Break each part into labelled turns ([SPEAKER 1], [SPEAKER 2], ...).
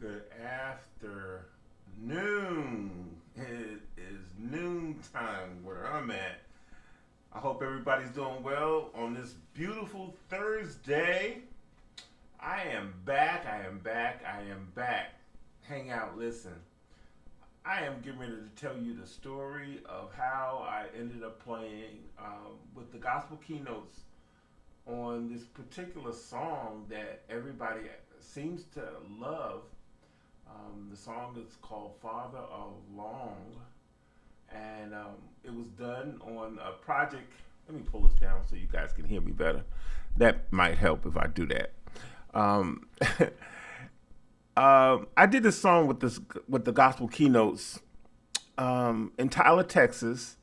[SPEAKER 1] Good afternoon. It is noontime where I'm at. I hope everybody's doing well on this beautiful Thursday. I am back. I am back. I am back. Hang out, listen. I am getting ready to tell you the story of how I ended up playing with the gospel keynotes on this particular song that everybody seems to love. The song is called Father of Long, and it was done on a project. Let me pull this down so you guys can hear me better. That might help if I do that. Um, I did this song with the gospel keynotes in Tyler, Texas,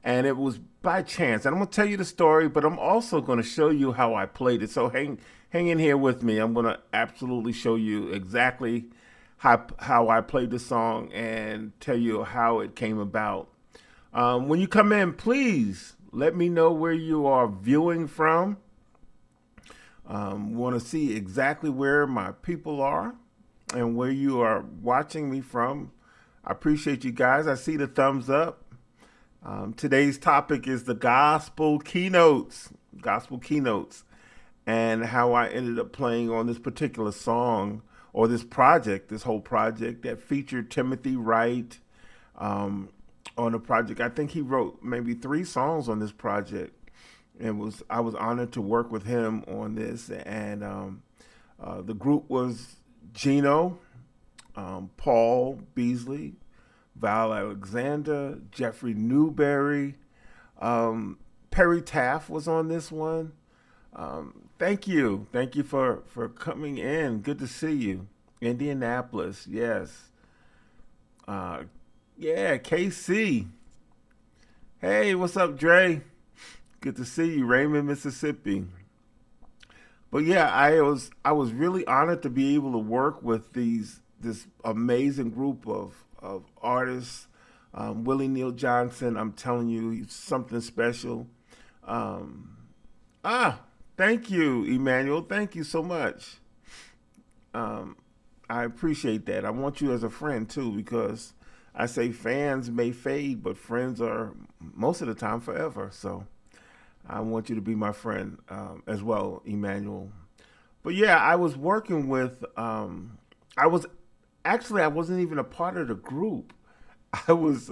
[SPEAKER 1] and it was by chance. And I'm gonna tell you the story, but I'm also gonna show you how I played it. So hang in here with me. I'm gonna absolutely show you exactly how I played the song and tell you how it came about. When you come in, please let me know where you are viewing from. Want to see exactly where my people are and where you are watching me from. I appreciate you guys. I see the thumbs up. Today's topic is the gospel keynotes, and how I ended up playing on this particular song or this project, this whole project that featured Timothy Wright on the project. I think he wrote maybe 3 songs on this project. I was honored to work with him on this, and the group was Gino, Paul Beasley, Val Alexander, Jeffrey Newberry, Perry Taft was on this one. Thank you for coming in. Good to see you, Indianapolis. Yes, yeah, KC. Hey, what's up, Dre? Good to see you, Raymond, Mississippi. But yeah, I was really honored to be able to work with this amazing group of artists. Willie Neal Johnson, I'm telling you, he's something special. Um, Thank you, Emmanuel. Thank you so much. Um, I appreciate that. I want you as a friend too, because I say fans may fade, but friends are most of the time forever. So I want you to be my friend as well, Emmanuel. But yeah, I was working with. I was I wasn't even a part of the group. I was.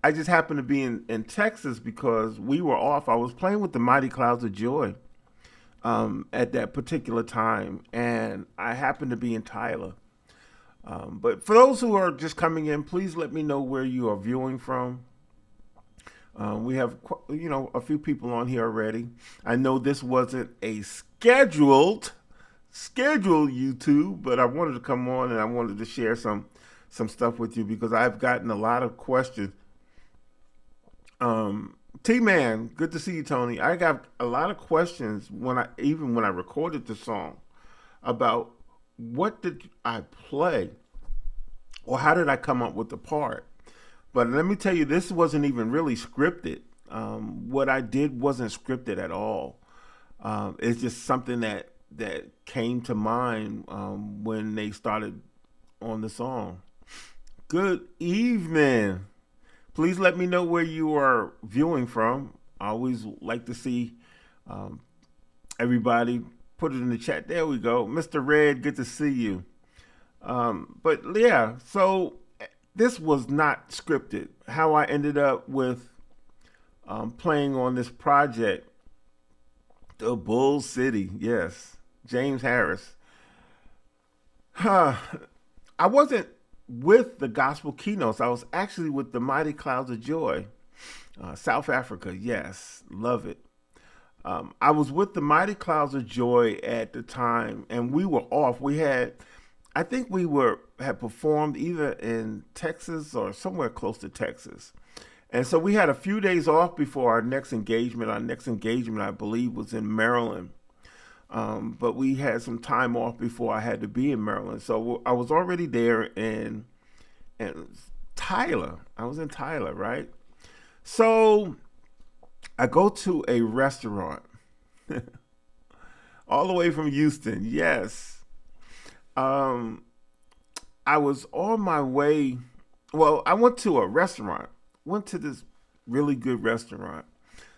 [SPEAKER 1] I just happened to be in Texas because we were off. I was playing with the Mighty Clouds of Joy at that particular time, and I happened to be in Tyler. But for those who are just coming in, please let me know where you are viewing from. We have, a few people on here already. I know this wasn't a scheduled YouTube, but I wanted to come on and I wanted to share some stuff with you because I've gotten a lot of questions. T-Man, good to see you, Tony. I got a lot of questions when I recorded the song about what did I play or how did I come up with the part. But let me tell you, this wasn't even really scripted. What I did wasn't scripted at all. It's just something that came to mind when they started on the song. Good evening. Please let me know where you are viewing from. I always like to see everybody put it in the chat. There we go. Mr. Red, good to see you. But yeah, so this was not scripted. How I ended up with playing on this project, the Bull City, yes, James Harris. Huh. I wasn't with the gospel keynotes. I was actually with the Mighty Clouds of Joy, South Africa. Yes, love it. I was with the Mighty Clouds of Joy at the time, and we were off. I think had performed either in Texas or somewhere close to Texas. And so we had a few days off before our next engagement. Our next engagement, I believe, was in Maryland. But we had some time off before I had to be in Maryland. So I was already there in Tyler. I was in Tyler, right? So I go to a restaurant all the way from Houston. Yes. I was on my way. Well, I went to a restaurant. Went to this really good restaurant.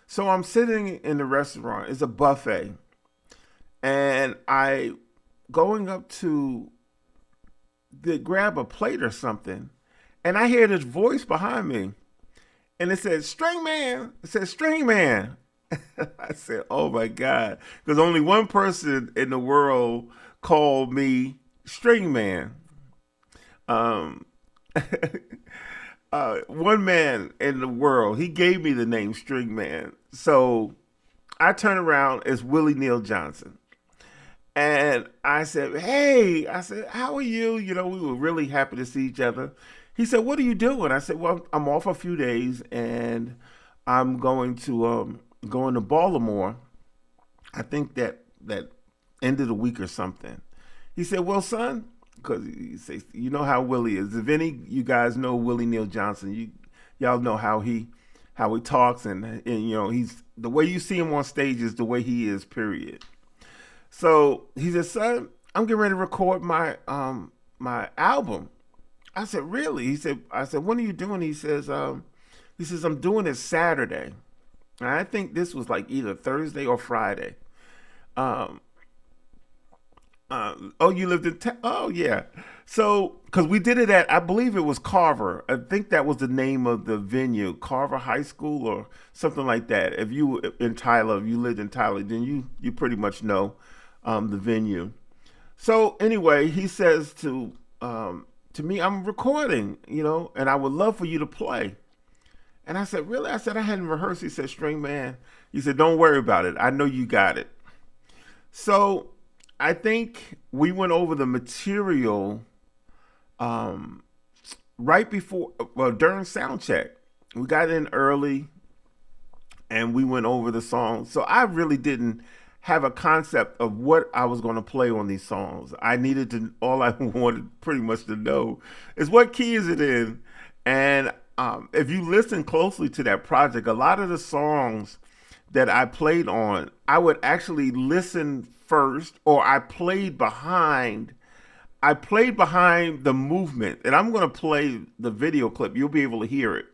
[SPEAKER 1] So I'm sitting in the restaurant. It's a buffet, and I going up to grab a plate or something, and I hear this voice behind me, and it said "String Man." It said "String Man." I said, "Oh my God," because only one person in the world called me String Man. Um, one man in the world, he gave me the name String Man. So I turn around, it's Willie Neal Johnson. And I said, "Hey," I said, "how are you?" You know, we were really happy to see each other. He said, "What are you doing?" I said, "Well, I'm off a few days and I'm going to Baltimore. I think that end of the week or something." He said, "Well, son," because he says, "You know how Willie is. If any you guys know Willie Neal Johnson, y'all know how he talks and you know he's the way you see him on stage is the way he is. Period." So he said, "Son, I'm getting ready to record my album." I said, "Really?" I said, "When are you doing?" He says, "I'm doing it Saturday." And I think this was like either Thursday or Friday. Um, oh, you lived in oh yeah. So because we did it at I believe it was Carver. I think that was the name of the venue, Carver High School or something like that. If you were in Tyler, if you lived in Tyler, then you pretty much know the venue. So anyway, he says to me, "I'm recording, you know, and I would love for you to play." And I said, "Really?" I said, "I hadn't rehearsed." He said, "String Man." He said, "Don't worry about it. I know you got it." So I think we went over the material um, right before, well, during sound check. We got in early and we went over the songs. So I really didn't have a concept of what I was going to play on these songs. I needed to, all I wanted pretty much to know is what key is it in. And if you listen closely to that project, a lot of the songs that I played on, I would actually listen first, or I played behind the movement, and I'm going to play the video clip. You'll be able to hear it.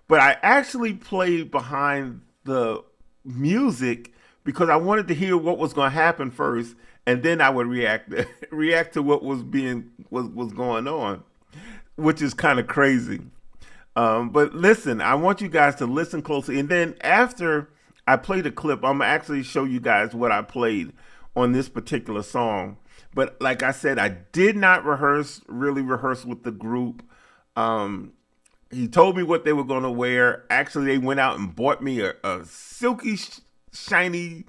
[SPEAKER 1] But I actually played behind the music because I wanted to hear what was going to happen first, and then I would react to what was going on, which is kind of crazy. But listen, I want you guys to listen closely, and then after I play the clip, I'm gonna actually show you guys what I played on this particular song. But like I said, I did not really rehearse with the group. He told me what they were going to wear. Actually, they went out and bought me a silky, shiny,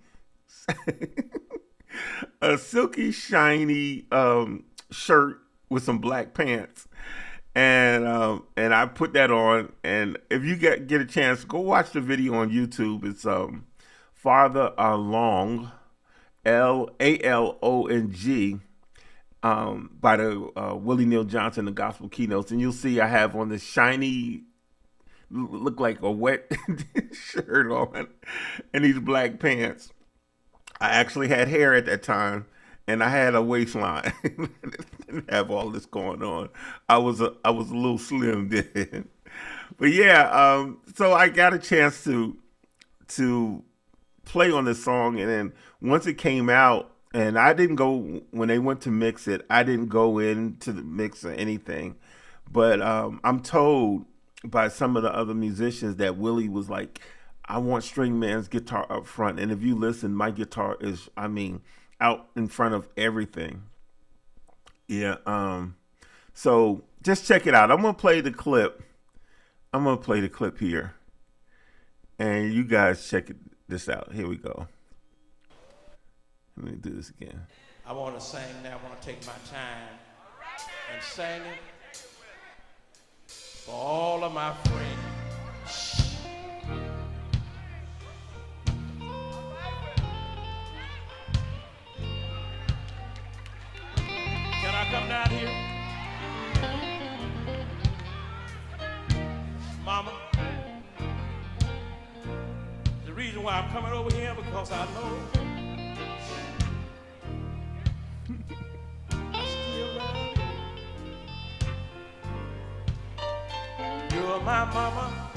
[SPEAKER 1] a silky, shiny shirt with some black pants. And I put that on. And if you get a chance, go watch the video on YouTube. It's Farther Along, Along, by the Willie Neal Johnson, the Gospel Keynotes, and you'll see I have on this shiny, look like a wet shirt on, and these black pants. I actually had hair at that time, and I had a waistline. Didn't have all this going on. I was a little slim then, but yeah. So I got a chance to play on this song, and then once it came out, and I didn't go when they went to mix it. I didn't go into the mix or anything, but I'm told by some of the other musicians that Willie was like, "I want String Man's guitar up front," and if you listen, my guitar is, I mean, out in front of everything. Yeah. So just check it out. I'm gonna play the clip. I'm gonna play the clip here, and you guys this out. Here we go. Let me do this again.
[SPEAKER 2] I want to sing now. I want to take my time and sing it for all of my friends. Can I come down here? Mama, the reason why I'm coming over here because I know I still love you. my mama,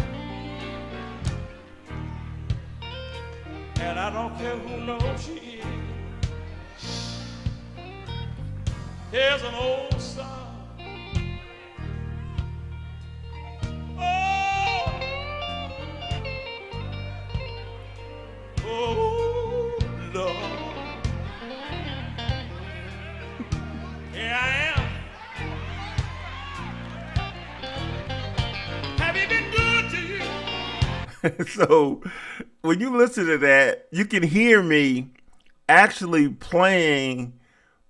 [SPEAKER 2] and I don't care who knows she is. Here's an old song. Oh, oh, Lord. Here I am. Have he been good to you?
[SPEAKER 1] So when you listen to that, you can hear me actually playing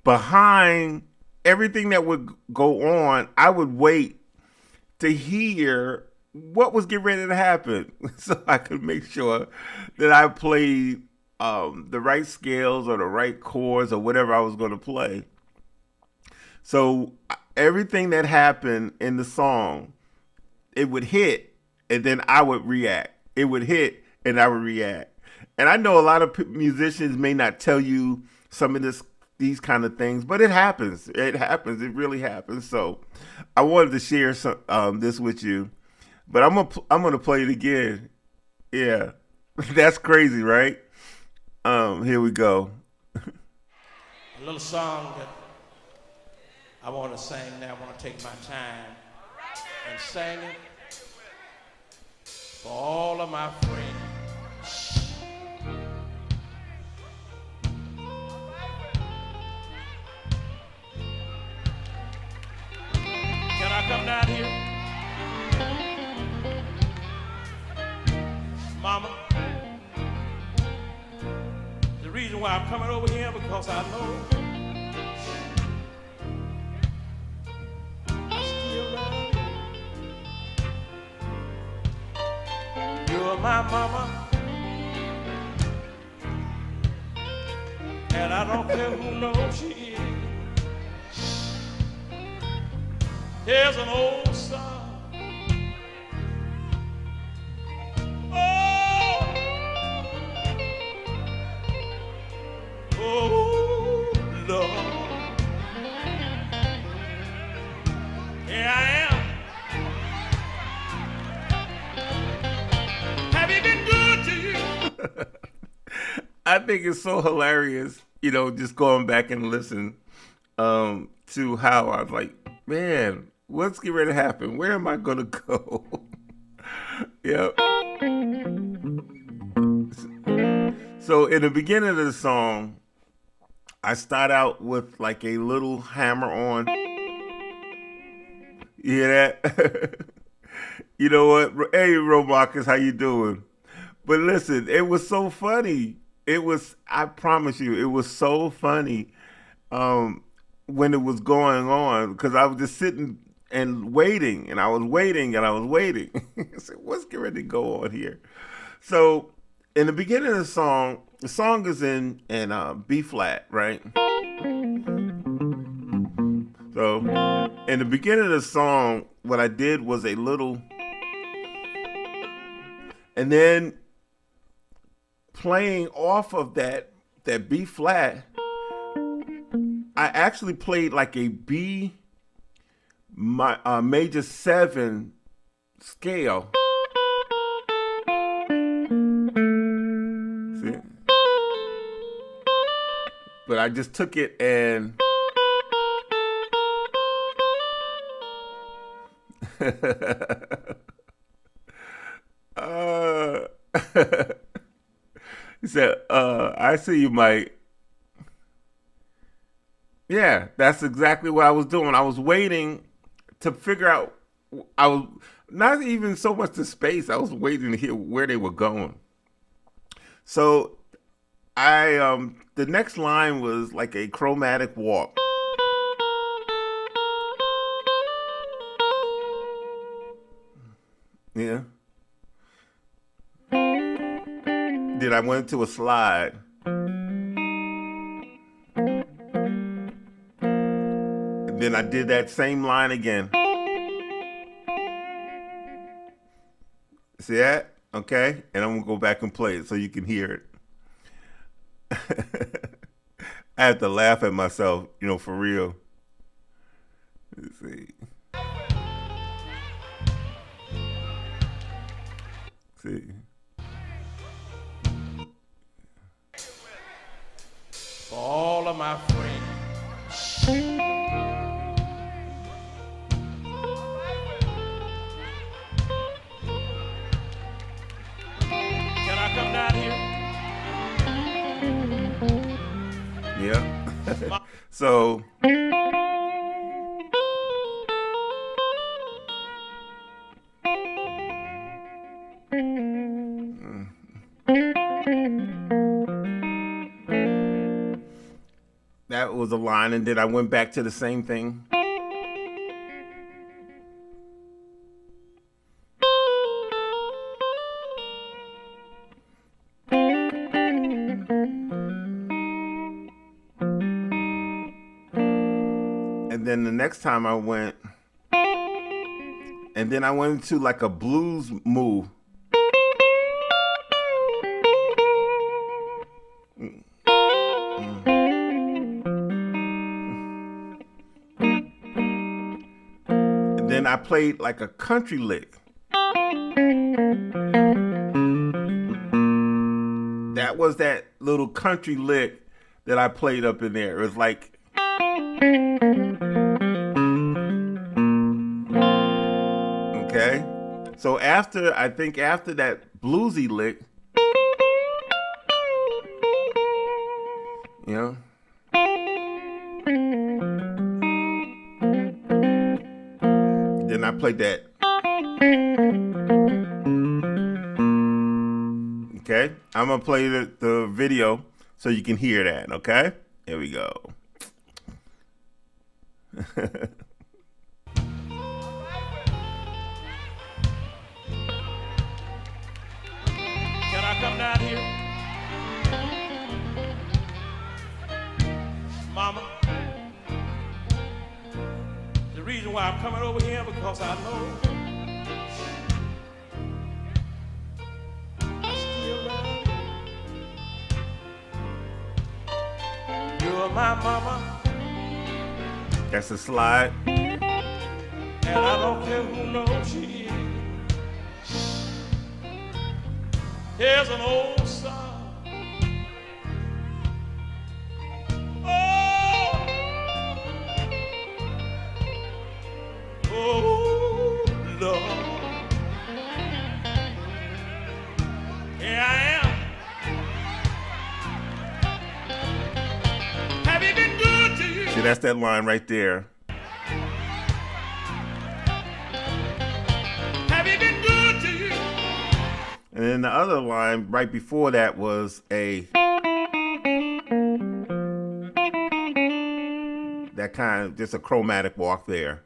[SPEAKER 1] behind everything that would go on. I would wait to hear what was getting ready to happen so I could make sure that I played the right scales or the right chords or whatever I was going to play. So everything that happened in the song, it would hit and then I would react. It would hit and I would react. And I know a lot of musicians may not tell you some of these kind of things, but it happens. It happens. It really happens. So I wanted to share this with you, but I'm gonna play it again. Yeah, that's crazy, right? Here we go.
[SPEAKER 2] A little song that I want to sing now. I want to take my time and sing it for all of my friends. Can I come down here? Mama, the reason why I'm coming over here because I know I still love you. You're my mama, and I don't care who knows she is. Here's an old song. Oh, oh, Lord. Here I am. Have he been good to you?
[SPEAKER 1] I think it's so hilarious, just going back and listen to how I was like, man, what's getting ready to happen? Where am I going to go? Yep. So in the beginning of the song, I start out with like a little hammer on. You hear that? You know what? Hey, Romarcus, how you doing? But listen, it was so funny. I promise you, it was so funny when it was going on because I was just sitting and waiting, and I was waiting, and I was waiting. I said, what's getting ready to go on here? So in the beginning of the song is in B flat, right? So in the beginning of the song, what I did was a little, and then playing off of that B flat, I actually played like a B major 7 scale. See? But I just took it and he said, I see you, Mike. Yeah, that's exactly what I was doing. I was waiting to figure out, I was not even so much the space, I was waiting to hear where they were going. So the next line was like a chromatic walk. Yeah. Then I went to a slide. And then I did that same line again. See that? Okay? And I'm going to go back and play it so you can hear it. I have to laugh at myself, for real. Let's see. see.
[SPEAKER 2] For all of my friends. Can I come down here?
[SPEAKER 1] Yeah. So that was a line, and then I went back to the same thing. And then the next time I went, and then I went into like a blues move. And then I played like a country lick. That was that little country lick that I played up in there. It was like, okay. So I think after that bluesy lick, you know, then I played that. Okay, I'm gonna play the video so you can hear that. Okay, here we go.
[SPEAKER 2] Can I come down here? Mama, the reason why I'm coming over here because I know I still love you. You're my mama.
[SPEAKER 1] That's a slide.
[SPEAKER 2] And I don't care who knows she is. Here's an old song. Oh, Lord. Here I am. Have you been good to you?
[SPEAKER 1] See, that's that line right there.
[SPEAKER 2] Have you been good to you?
[SPEAKER 1] And then the other line right before that was that kind of just a chromatic walk there.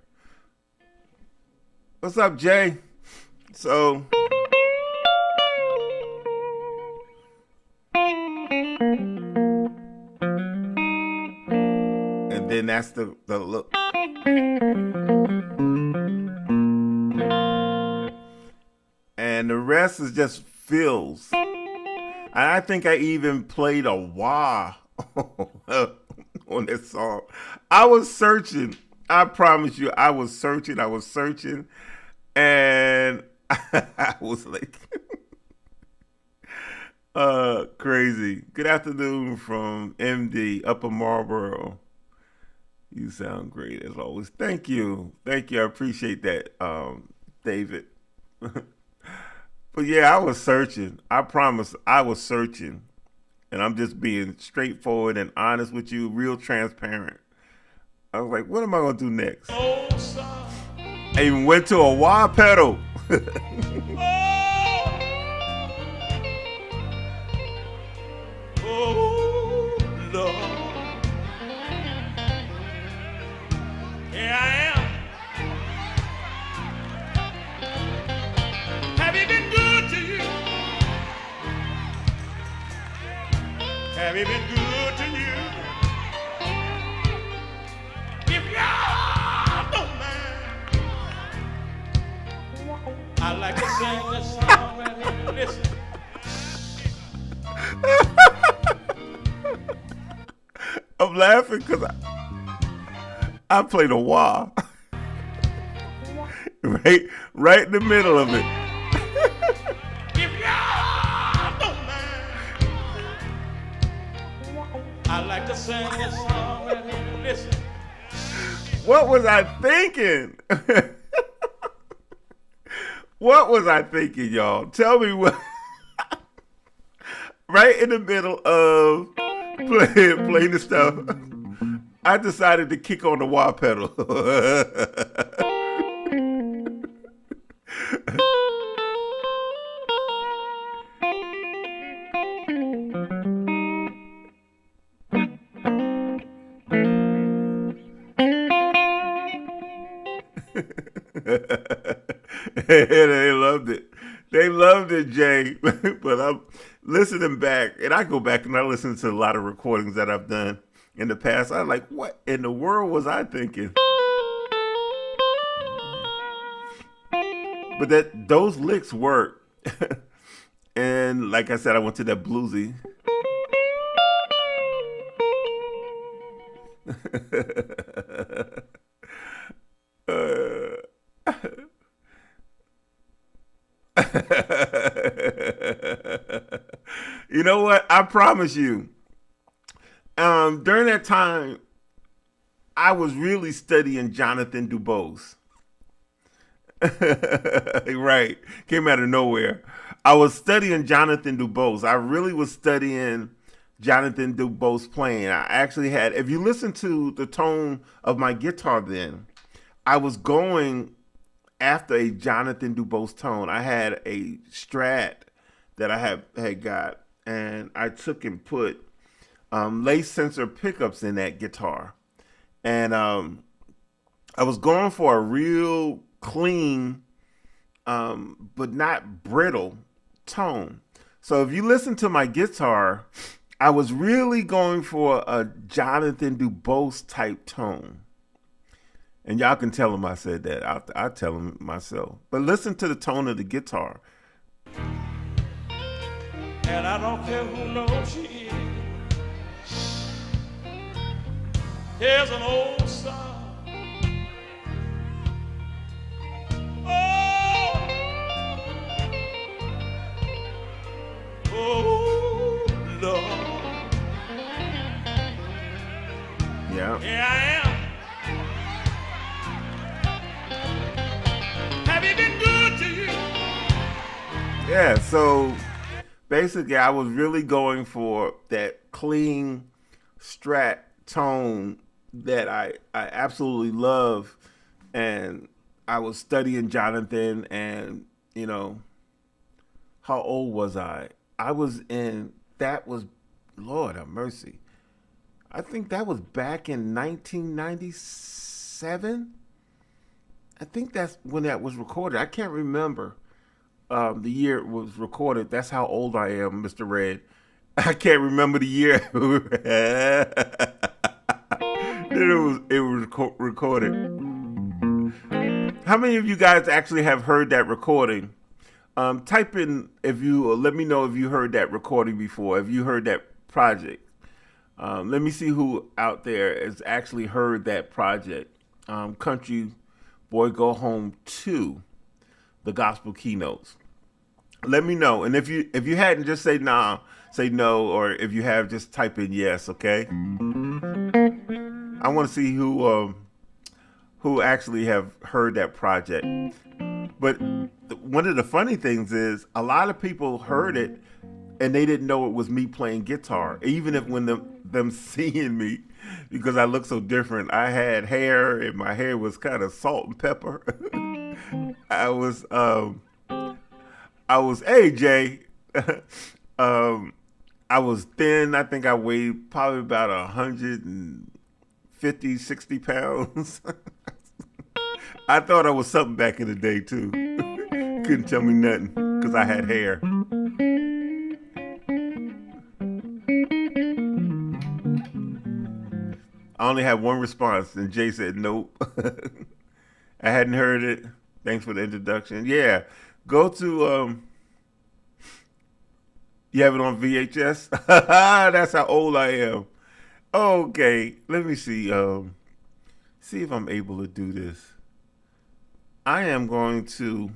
[SPEAKER 1] What's up, Jay? So and then that's the look. And the rest is just fills. And I think I even played a wah on this song. I was searching. I promise you, I was searching. And I was like, crazy. Good afternoon from MD, Upper Marlboro. You sound great as always. Thank you. I appreciate that, David. But yeah, I was searching. I promise I was searching. And I'm just being straightforward and honest with you, real transparent. I was like, what am I going to do next? I even went to a wah pedal.
[SPEAKER 2] Oh, Lord. Here I am. Have you been good to you? Have you been good to you? If y'all don't mind, I'd like to sing this song right here. Listen.
[SPEAKER 1] I'm laughing because I played a wah. right in the middle of it.
[SPEAKER 2] If sing this song right here. Listen.
[SPEAKER 1] What was I thinking? What was I thinking, y'all? Tell me what. Right in the middle of playing the stuff, I decided to kick on the wah pedal. They loved it. They loved it, Jay. But I'm listening back, and I go back and I listen to a lot of recordings that I've done in the past. I'm like, what in the world was I thinking? But those licks work. And like I said, I went to that bluesy. You know what? I promise you. During that time, I was really studying Jonathan Dubose. Right. Came out of nowhere. I was studying Jonathan Dubose. I really was studying Jonathan Dubose playing. I actually had, if you listen to the tone of my guitar then, I was going after a Jonathan Dubose tone. I had a Strat that I had got, and I took and put lace sensor pickups in that guitar. And I was going for a real clean, but not brittle tone. So if you listen to my guitar, I was really going for a Jonathan Dubose type tone. And y'all can tell him I said that. I'll tell him myself. But listen to the tone of the guitar.
[SPEAKER 2] And I don't care who knows she is. Here's an old song. Oh, Lord.
[SPEAKER 1] Yeah.
[SPEAKER 2] Here I am. Have he been good to you?
[SPEAKER 1] Yeah, so basically I was really going for that clean Strat tone that I absolutely love. And I was studying Jonathan, and, you know, how old was I? I was that was, Lord have mercy. I think that was back in 1997. I think that's when that was recorded. I can't remember the year it was recorded. That's how old I am, Mr. Red. I can't remember the year it was recorded. How many of you guys actually have heard that recording? Type in let me know if you heard that recording before, if you heard that project. Let me see who out there has actually heard that project. Country Boy Go Home 2, the gospel keynotes. Let me know. And if you hadn't, just say nah, say no, or if you have, just type in yes, okay? I want to see who actually have heard that project. But one of the funny things is a lot of people heard it and they didn't know it was me playing guitar, even if when them seeing me, because I look so different. I had hair and my hair was kind of salt and pepper. I was hey Jay, I was thin. I think I weighed probably about 150, 60 pounds. I thought I was something back in the day too. Couldn't tell me nothing because I had hair. I only had one response, and Jay said nope. I hadn't heard it. Thanks for the introduction. Yeah, go to you have it on VHS? That's how old I am. Okay, let me see. See if I'm able to do this. I'm going to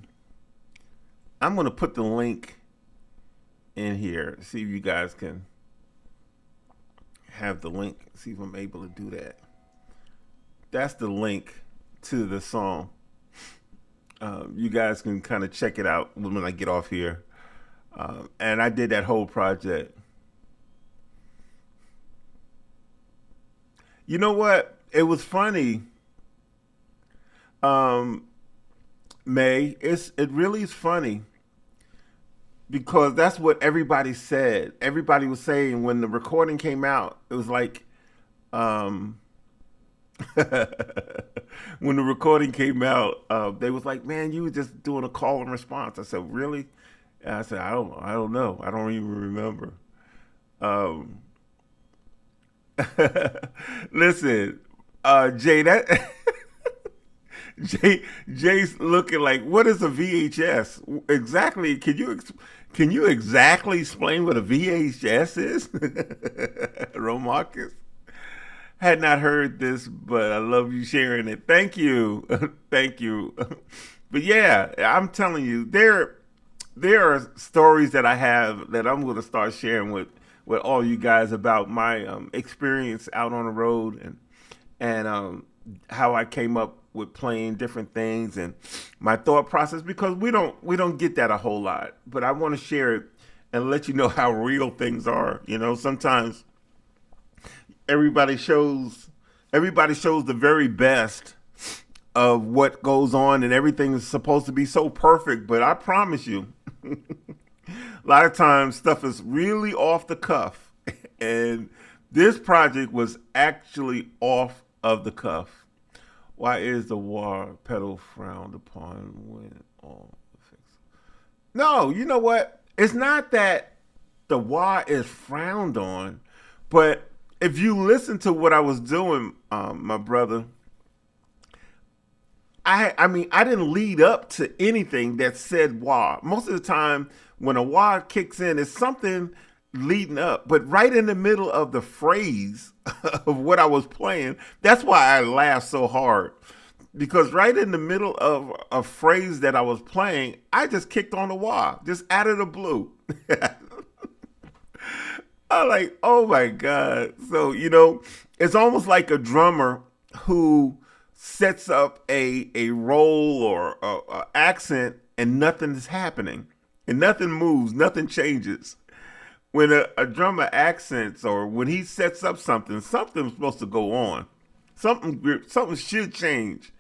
[SPEAKER 1] put the link in here. See if you guys can have the link. See if I'm able to do that. That's the link to the song. You guys can kind of check it out when I get off here. And I did that whole project. You know what? It was funny, May. It really is funny because that's what everybody said. Everybody was saying when the recording came out. It was like, when the recording came out, they was like, "Man, you were just doing a call and response." I said, "Really?" And I said, I don't know. I don't even remember." Um, Listen, Jay, that Jay's looking like, what is a VHS exactly? Can you exactly explain what a VHS is, Romarcus? Had not heard this, but I love you sharing it. Thank you, thank you. But yeah, I'm telling you, there are stories that I have that I'm going to start sharing with all you guys about my experience out on the road and how I came up with playing different things and my thought process because we don't get that a whole lot. But I want to share it and let you know how real things are. You know, sometimes everybody shows everybody shows the very best of what goes on and everything is supposed to be so perfect, but I promise you a lot of times stuff is really off the cuff. And this project was actually off of the cuff. Why is the war pedal frowned upon when all fixed? No, you know what? It's not that the wah is frowned on, but if you listen to what I was doing, my brother, I mean, I didn't lead up to anything that said wah. Most of the time, when a wah kicks in, it's something leading up. But right in the middle of the phrase of what I was playing, that's why I laughed so hard. Because right in the middle of a phrase that I was playing, I just kicked on the wah, just out of the blue. I'm like, oh my God. So, you know, it's almost like a drummer who sets up a roll or a accent and nothing is happening and nothing moves, nothing changes. When a drummer accents or when he sets up something, something's supposed to go on. Something should change.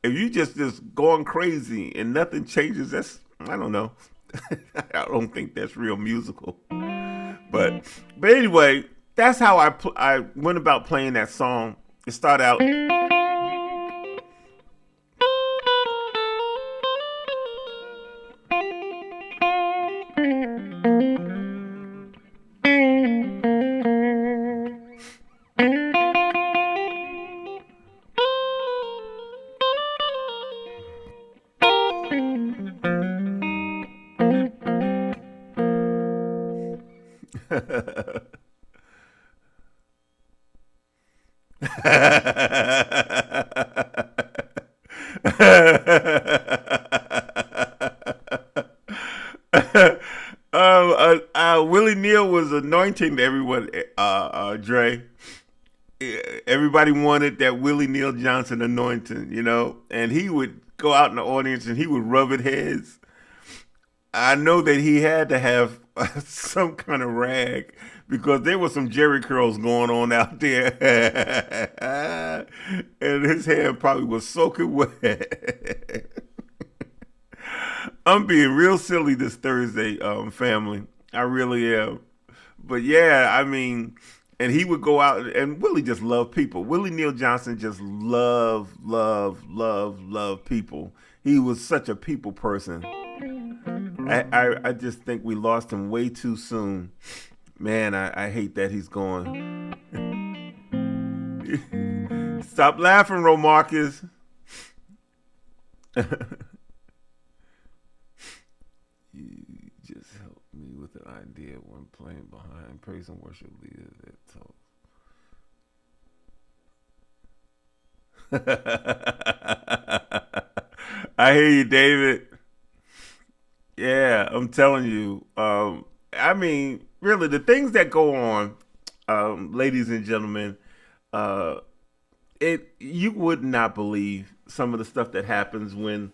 [SPEAKER 1] If you just going crazy and nothing changes, that's, I don't know. I don't think that's real musical. But anyway, that's how I went about playing that song. It started out. Willie Neal was anointing everyone, Dre. Everybody wanted that Willie Neal Johnson anointing, you know, and he would go out in the audience and he would rub it heads. I know that he had to have some kind of rag because there was some Jerry curls going on out there, and his hair probably was soaking wet. I'm being real silly this Thursday, family. I really am. But yeah, I mean, and he would go out and Willie just loved people. Willie Neal Johnson just loved people. He was such a people person. I just think we lost him way too soon. Man, I hate that he's gone. Stop laughing, Romarcus. You just helped me with an idea when playing behind praise and worship leaders that talk. I hear you, David. Yeah, I'm telling you. I mean, really, the things that go on ladies and gentlemen, uh, it you would not believe some of the stuff that happens when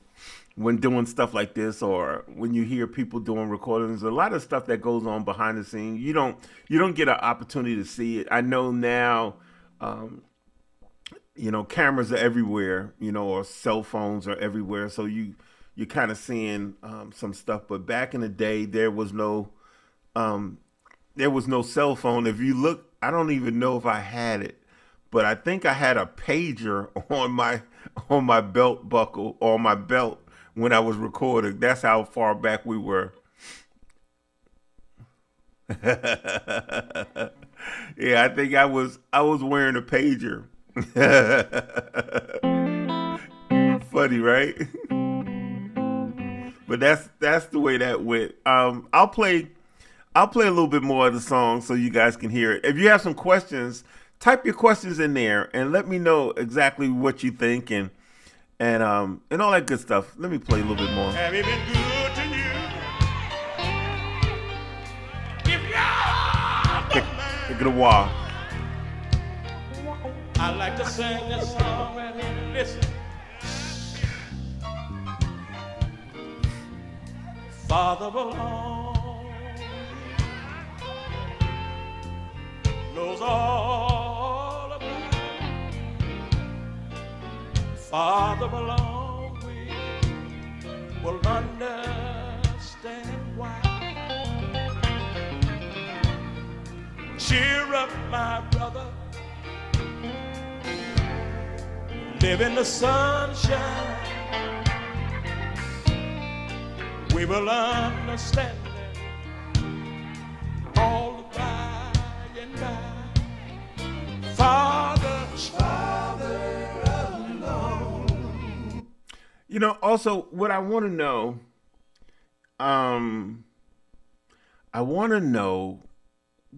[SPEAKER 1] doing stuff like this, or when you hear people doing recordings. A lot of stuff that goes on behind the scenes. You don't get an opportunity to see it. I know now. Um, Cameras are everywhere. Or cell phones are everywhere. So you're kind of seeing some stuff. But back in the day, um, there was no cell phone. If you look, I don't even know if I had it, but I think I had a pager on my belt buckle, or on my belt, when I was recording. That's how far back we were. Yeah, I think I was wearing a pager. Funny, right? But that's the way that went. I'll play a little bit more of the song so you guys can hear it. If you have some questions, type your questions in there and let me know exactly what you think, and all that good stuff. Let me play a little bit more.
[SPEAKER 2] Have it been good to you? If you're the
[SPEAKER 1] Take it
[SPEAKER 2] man.
[SPEAKER 1] a while.
[SPEAKER 2] I like to sing this song right here. Listen. Father belongs, knows all about it. Father belongs, we will understand why. Cheer up, my brother. Live in the sunshine. We will understand it all by and by. Father alone.
[SPEAKER 1] Also, what I want to know, um, I want to know,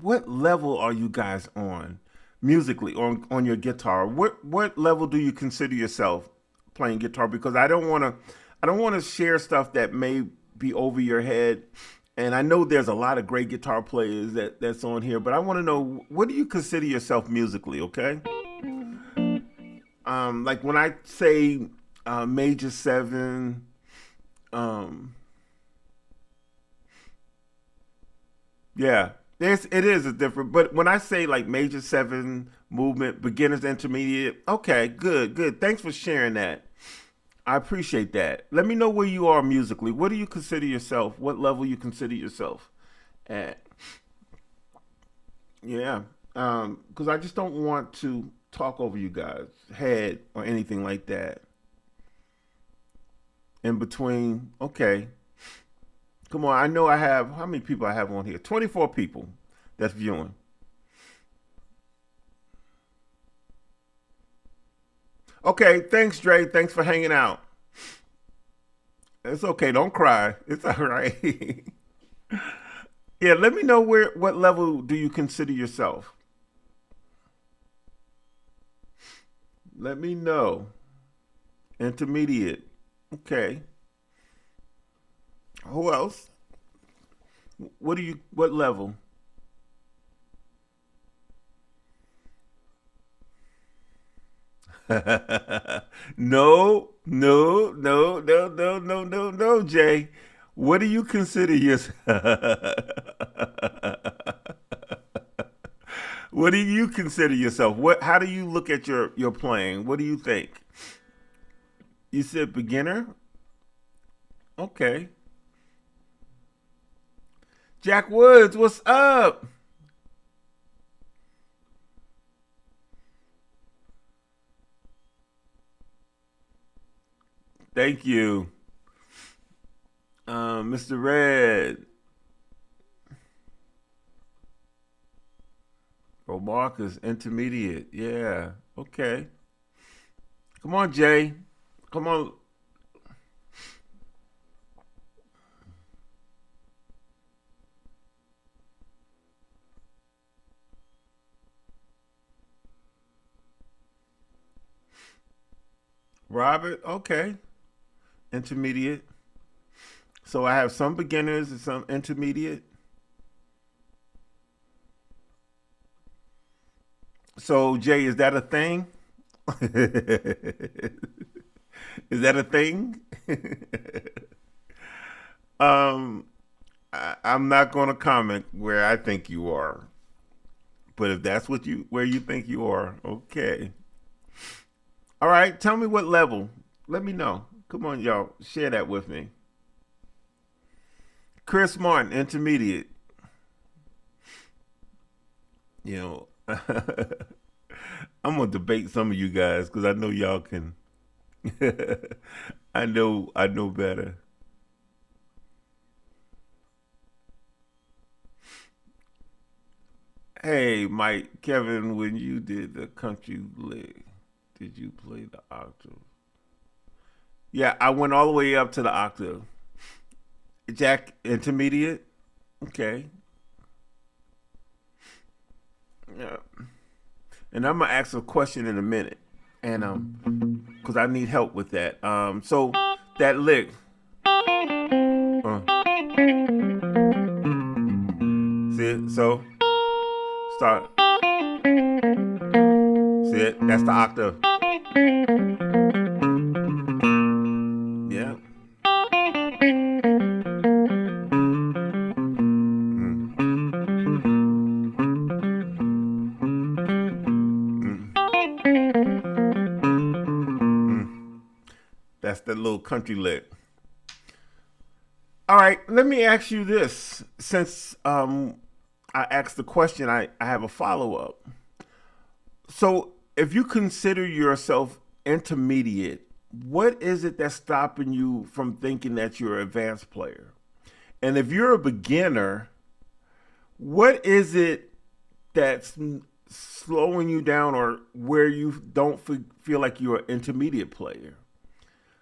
[SPEAKER 1] what level are you guys on musically, on your guitar? What level do you consider yourself playing guitar? Because I don't want to share stuff that may be over your head. And I know there's a lot of great guitar players that's on here, but I want to know, what do you consider yourself musically? Okay, like when I say major seven, um, yeah, it is a different. But when I say like major seven movement, beginners, intermediate, okay, good. Thanks for sharing that. I appreciate that. Let me know where you are musically. What do you consider yourself? What level you consider yourself at? Yeah, because I just don't want to talk over you guys' head or anything like that. In between, okay. Come on, I know I have, how many people I have on here? 24 people that's viewing. Okay, thanks, Dre. Thanks for hanging out. It's okay. Don't cry. It's all right. Yeah, let me know what level do you consider yourself. Let me know. Intermediate. Okay. Who else? What level? No, no, no, no, no, no, no, no, Jay. What do you consider yourself? What do you consider yourself? How do you look at your playing? What do you think? You said beginner? Okay. Jack Woods, what's up? Thank you. Mr. Red. Oh, Marcus, intermediate. Yeah. Okay. Come on, Jay. Come on. Robert. Okay. Intermediate. So I have some beginners and some intermediate. So Jay, is that a thing? Is that a thing? um, I'm not going to comment where I think you are, but if that's what you where you think you are, okay. All right, tell me what level. Let me know. Come on, y'all, share that with me. Chris Martin, intermediate. You know, I'm gonna debate some of you guys because I know y'all can. I know better. Hey, Mike, Kevin, when you did the country lick, did you play the octave? Yeah, I went all the way up to the octave. Jack, intermediate. Okay. Yeah. And I'm gonna ask a question in a minute, and because I need help with that. So that lick. See it? So start. See it? That's the octave. Yeah. Mm. Mm. Mm. That's the little country lick. All right, let me ask you this. Since I asked the question, I have a follow up. So, if you consider yourself intermediate, what is it that's stopping you from thinking that you're an advanced player? And if you're a beginner, what is it that's slowing you down or where you don't feel like you're an intermediate player?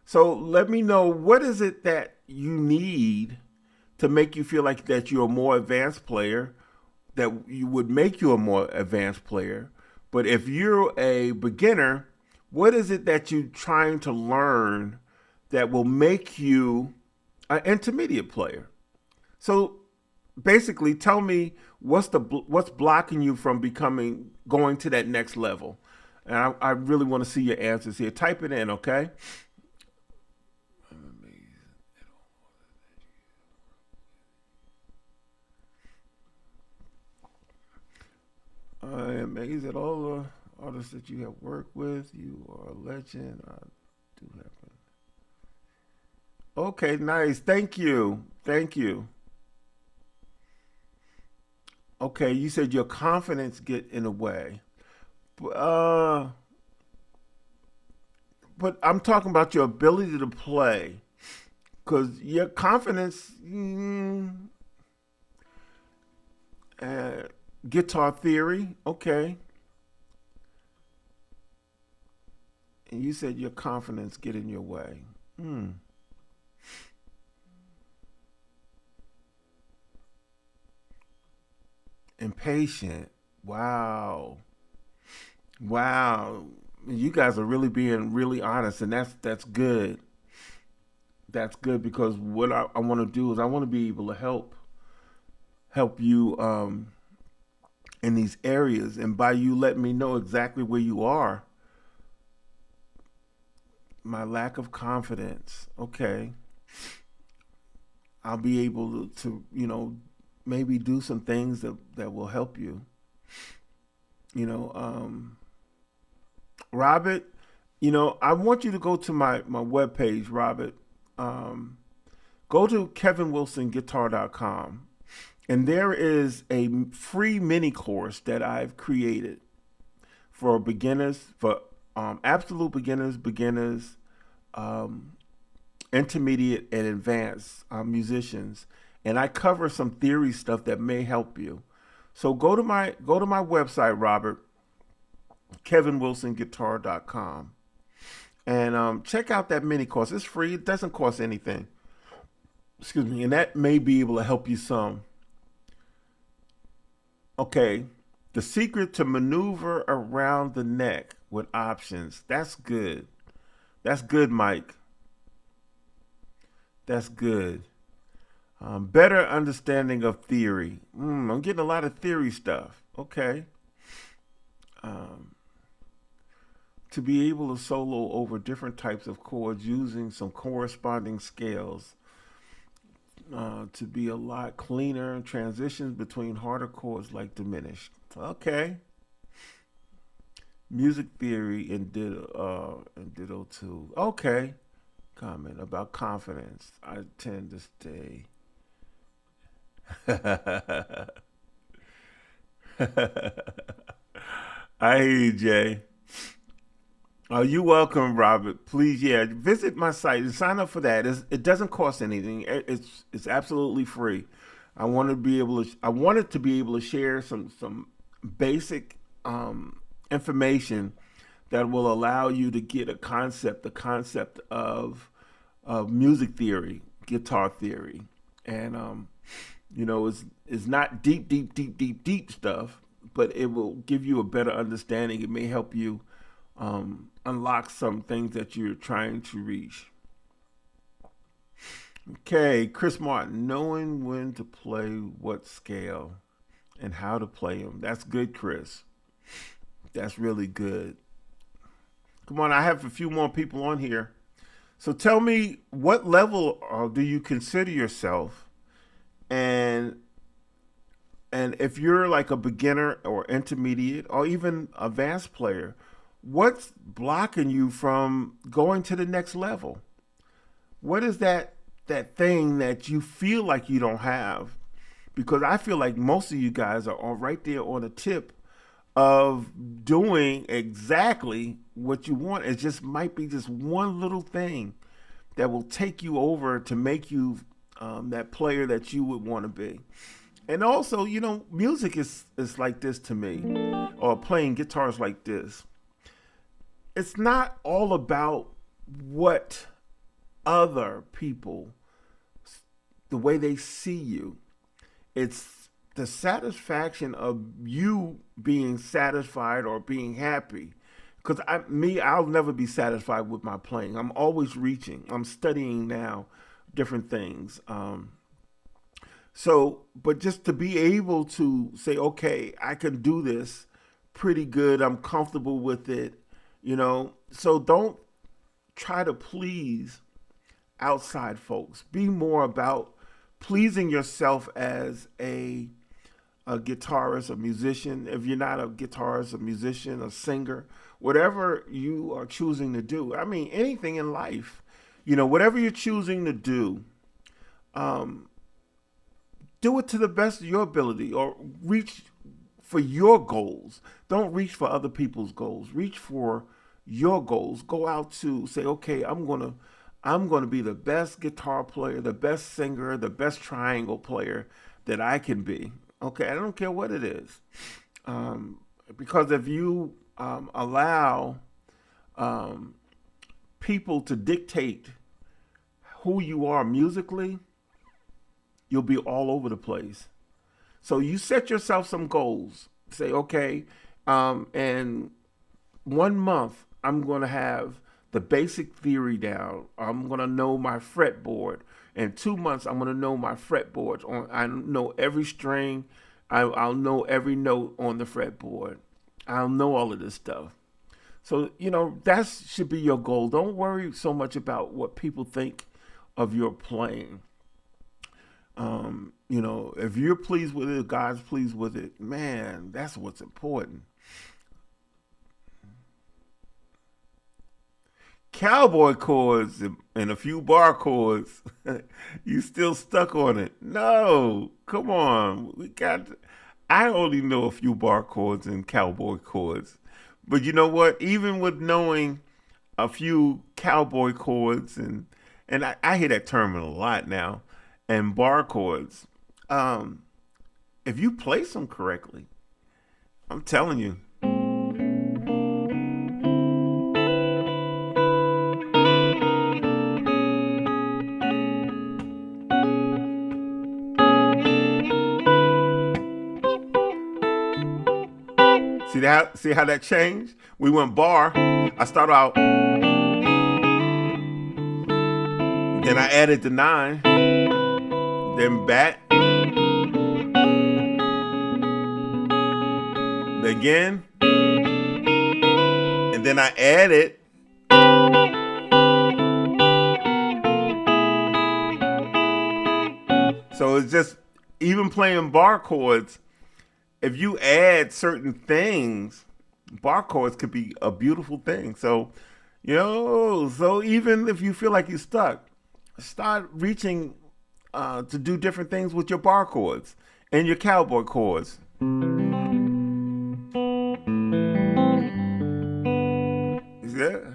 [SPEAKER 1] So let me know, what is it that you need to make you feel like that you're a more advanced player, that you would make you a more advanced player. But if you're a beginner, what is it that you're trying to learn that will make you an intermediate player? So basically, tell me what's blocking you from becoming going to that next level. And I really want to see your answers here. Type it in, okay? I am amazed at all the artists that you have worked with. You are a legend. I do happen. Okay, nice. Thank you. Thank you. Okay, you said your confidence get in the way. Uh, but I'm talking about your ability to play. Because your confidence, uh, guitar theory, okay. And you said your confidence get in your way. Hmm. Impatient. Wow. Wow. You guys are really being really honest, and that's good. That's good because what I want to do is I want to be able to help you in these areas, and by you letting me know exactly where you are, my lack of confidence. Okay, I'll be able to maybe do some things that will help you. You know, Robert. I want you to go to my webpage, Robert. Um, Go to kevinwilsonguitar.com, and there is a free mini course that I've created for beginners, for absolute beginners, um, intermediate, and advanced musicians, and I cover some theory stuff that may help you. So go to my website, Robert, kevinwilsonguitar.com, and check out that mini course. It's free. It doesn't cost anything. Excuse me, and that may be able to help you some. Okay, the secret to maneuver around the neck with options. That's good. That's good, Mike. That's good. Better understanding of theory. I'm getting a lot of theory stuff. Okay. um, to be able to solo over different types of chords using some corresponding scales, to be a lot cleaner. Transitions between harder chords like diminished. Okay. Music theory and ditto too. Okay. Comment about confidence. I tend to stay. I hear you, Jay. Oh, you're welcome, Robert. Please, yeah, visit my site and sign up for that. It doesn't cost anything. It's absolutely free. I wanted to be able to share some basic information that will allow you to get the concept of music theory, guitar theory, and it's not deep stuff, but it will give you a better understanding. It may help you unlock some things that you're trying to reach. Okay, Chris Martin, knowing when to play what scale and how to play them. That's good, Chris. That's really good. Come on, I have a few more people on here. So tell me, what level do you consider yourself? And if you're like a beginner or intermediate or even advanced player, what's blocking you from going to the next level? What is that thing that you feel like you don't have? Because I feel like most of you guys are all right there on the tip of doing exactly what you want. It just might be just one little thing that will take you over to make you that player that you would want to be. And also, music is like this to me, or playing guitars like this. It's not all about what other people, the way they see you. It's the satisfaction of you being satisfied or being happy. Because I'll never be satisfied with my playing. I'm always reaching. I'm studying now different things. But just to be able to say, okay, I can do this pretty good. I'm comfortable with it, So don't try to please outside folks. Be more about pleasing yourself as a guitarist, a musician. If you're not a guitarist, a musician, a singer, whatever you are choosing to do. I mean, anything in life, whatever you're choosing to do, do it to the best of your ability, or reach for your goals. Don't reach for other people's goals. Reach for your goals. Go out to say, okay, I'm gonna be the best guitar player, the best singer, the best triangle player that I can be. Okay, I don't care what it is, because if you allow people to dictate who you are musically, you'll be all over the place. So you set yourself some goals. Say, okay, in 1 month, I'm going to have the basic theory down. I'm going to know my fretboard. In 2 months, I'm going to know my fretboards. I know every string. I'll know every note on the fretboard. I'll know all of this stuff. So, that should be your goal. Don't worry so much about what people think of your playing. If you're pleased with it, God's pleased with it, man, that's what's important. Cowboy chords and a few bar chords, you still stuck on it. No, come on. I only know a few bar chords and cowboy chords. But you know what? Even with knowing a few cowboy chords, and I hear that term a lot now, and bar chords, if you place them correctly, I'm telling you. See how that changed? We went bar. I started out, then I added the 9, then bat, again, then I added so it's just even playing bar chords. If you add certain things, bar chords could be a beautiful thing. So, so even if you feel like you're stuck, start reaching to do different things with your bar chords and your cowboy chords. Is that?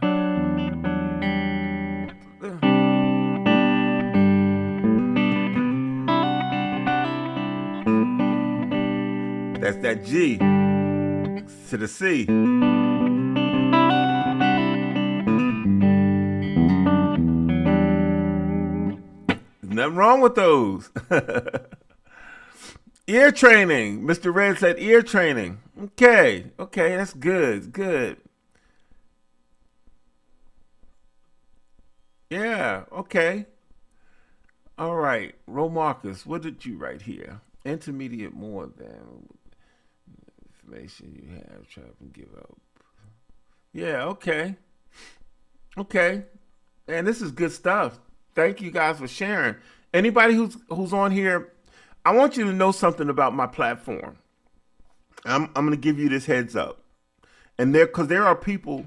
[SPEAKER 1] That's that G to the C. There's nothing wrong with those. Ear training. Mr. Red said ear training. Okay, that's good. Yeah, okay. All right. Ro Marcus, what did you write here? Intermediate more than information you have, try to give up. Yeah, okay. And this is good stuff. Thank you guys for sharing. Anybody who's on here, I want you to know something about my platform. I'm going to give you this heads up. And because there are people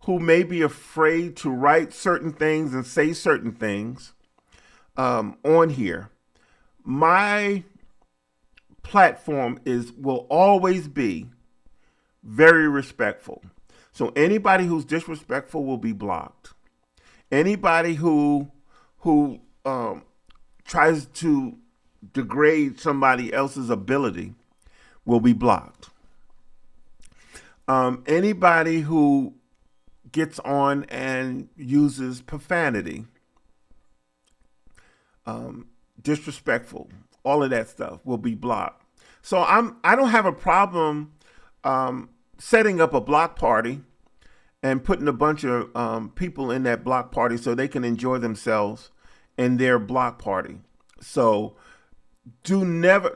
[SPEAKER 1] who may be afraid to write certain things and say certain things on here. My platform will always be very respectful. So anybody who's disrespectful will be blocked. Anybody who tries to degrade somebody else's ability will be blocked. Anybody who gets on and uses profanity, disrespectful, all of that stuff will be blocked. So I don't have a problem setting up a block party and putting a bunch of people in that block party so they can enjoy themselves in their block party. So do not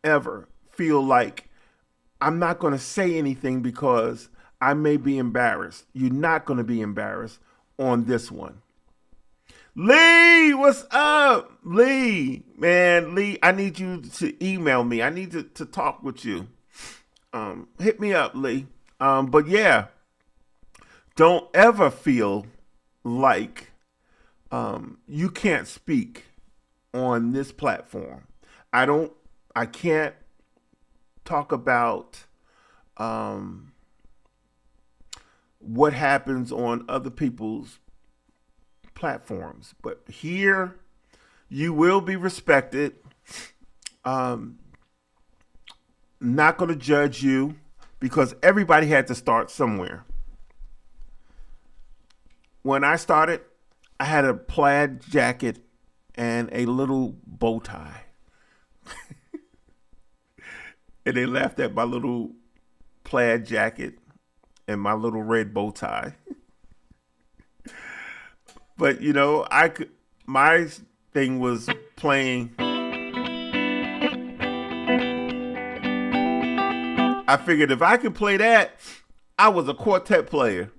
[SPEAKER 1] ever feel like I'm not going to say anything because I may be embarrassed. You're not going to be embarrassed on this one. Lee, what's up? Lee, man, Lee, I need you to email me. I need to talk with you. Hit me up, Lee. But yeah, don't ever feel like you can't speak on this platform. I can't talk about what happens on other people's platforms, but here you will be respected. Not going to judge you because everybody had to start somewhere. When I started, I had a plaid jacket and a little bow tie. And they laughed at my little plaid jacket and my little red bow tie. But my thing was playing. I figured if I could play that, I was a quartet player.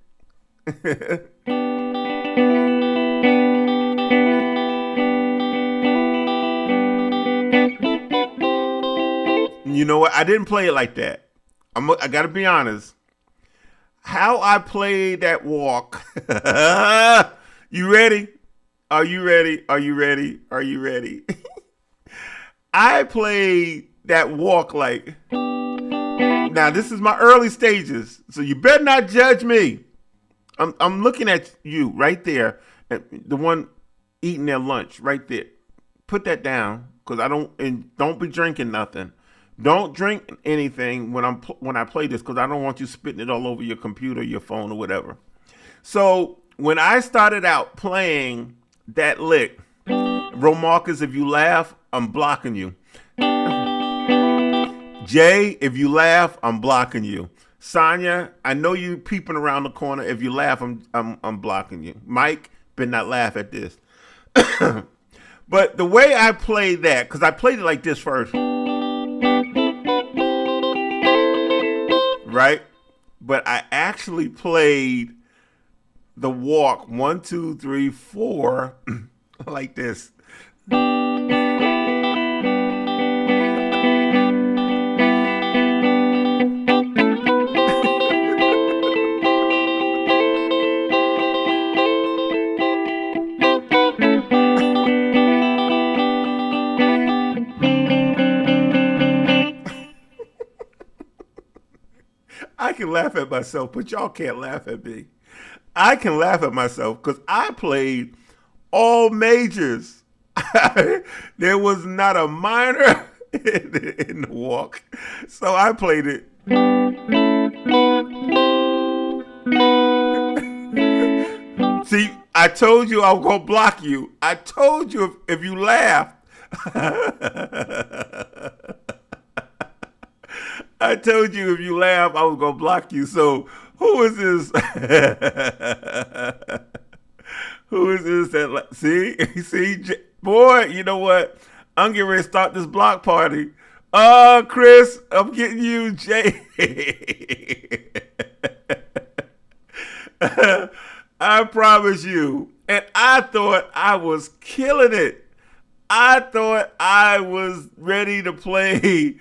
[SPEAKER 1] You know what? I didn't play it like that. I got to be honest. How I played that walk. You ready? Are you ready? Are you ready? Are you ready? I played that walk like, now this is my early stages, so you better not judge me. I'm looking at you right there, the one eating their lunch right there. Put that down, because don't be drinking nothing. Don't drink anything when I play this, because I don't want you spitting it all over your computer, your phone, or whatever. So when I started out playing that lick, Romarcus, if you laugh, I'm blocking you. Jay, if you laugh, I'm blocking you. Sonia, I know you peeping around the corner. If you laugh, I'm blocking you. Mike, better not laugh at this. But the way I played that, because I played it like this first. Right? but I actually played the walk 1, 2, 3, 4 like this. I can laugh at myself, but y'all can't laugh at me. I can laugh at myself because I played all majors. There was not a minor in the walk. So I played it. See, I told you I was going to block you. I told you if you laughed. I told you if you laugh, I was going to block you. So who is this? Who is this that, see, boy, you know what? I'm getting ready to start this block party. Chris, I'm getting you, Jay. I promise you. And I thought I was killing it. I thought I was ready to play.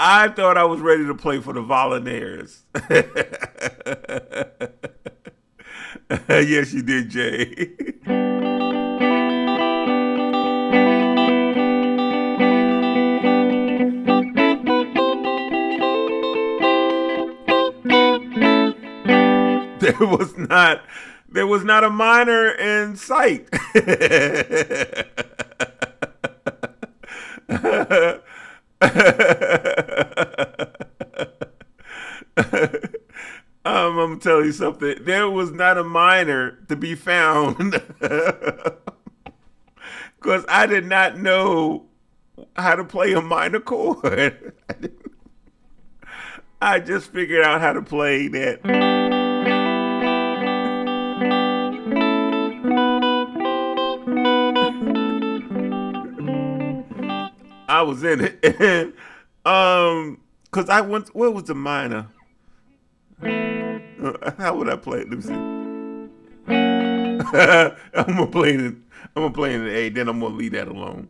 [SPEAKER 1] I thought I was ready to play for the Volunteers. Yes, you did, Jay. There was not a minor in sight. I'm gonna tell you something. There was not a minor to be found because I did not know how to play a minor chord. I just figured out how to play that. I was in it, and because I went. Where was the minor? How would I play it? Let me see. I'm gonna play it. I'm gonna play it in the A. Then I'm gonna leave that alone.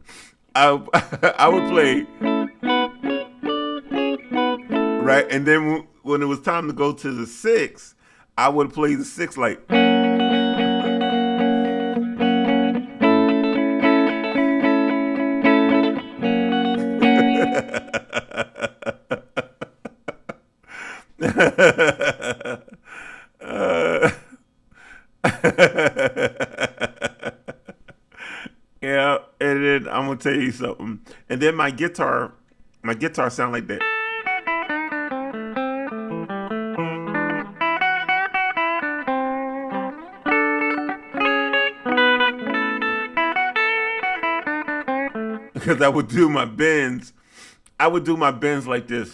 [SPEAKER 1] I would play right, and then when it was time to go to the 6, I would play the 6 like. Yeah, and then I'm gonna tell you something. And then my guitar sound like that. Because I would do my bends. I would do my bends like this.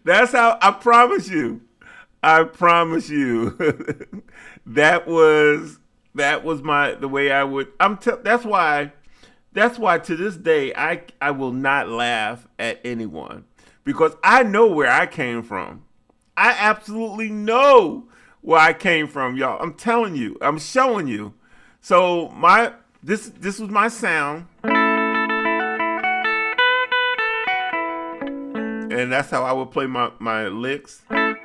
[SPEAKER 1] That's how, I promise you. I promise you. that was the way I would. That's why to this day I will not laugh at anyone because I know where I came from. I absolutely know where I came from, y'all. I'm telling you. I'm showing you. So this was my sound. And that's how I would play my licks. And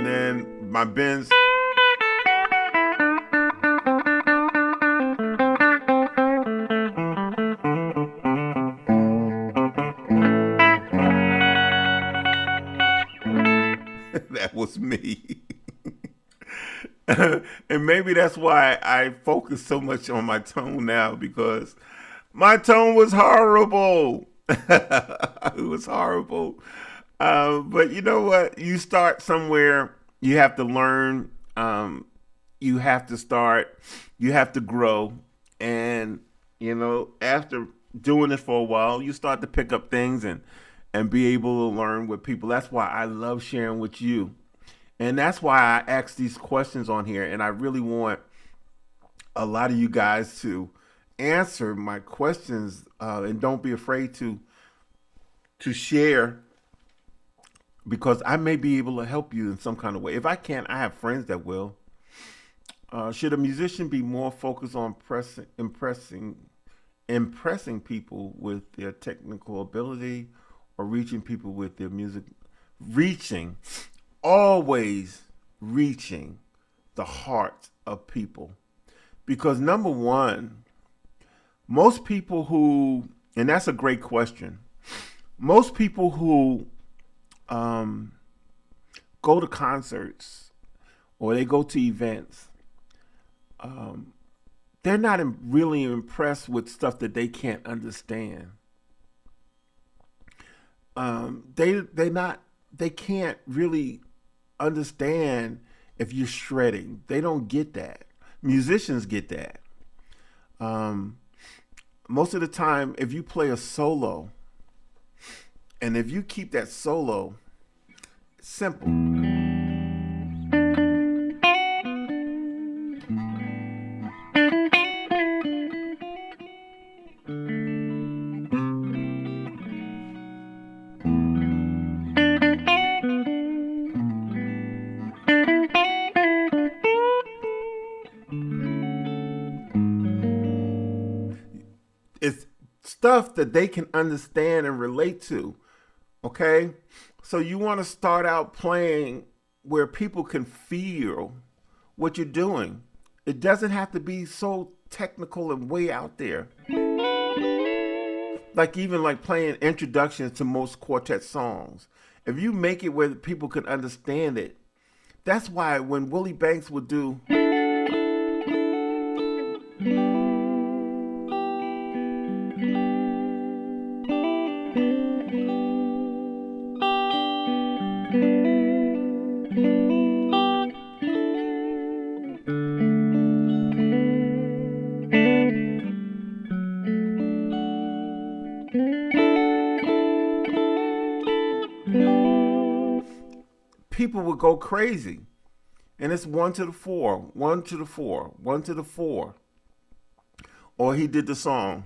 [SPEAKER 1] then my bends. That was me. And maybe that's why I focus so much on my tone now, because my tone was horrible. It was horrible. But you know what? You start somewhere. You have to learn. You have to start. You have to grow. And, after doing it for a while, you start to pick up things. and be able to learn with people. That's why I love sharing with you. And that's why I ask these questions on here. And I really want a lot of you guys to answer my questions, and don't be afraid to share, because I may be able to help you in some kind of way. If I can't, I have friends that will. Should a musician be more focused on impressing people with their technical ability, or reaching people with their music? Always reaching the heart of people. Because number one, most people who, and that's a great question, most people who go to concerts or they go to events, they're not really impressed with stuff that they can't understand. They can't really understand if you're shredding. They don't get that. Musicians get that. Most of the time, if you play a solo, and if you keep that solo simple, it's stuff that they can understand and relate to. Okay? So you want to start out playing where people can feel what you're doing. It doesn't have to be so technical and way out there. Like even like playing introductions to most quartet songs. If you make it where people can understand it, that's why when Willie Banks would do people would go crazy. And it's 1 to the 4, 1 to the 4, 1 to the 4. Or he did the song.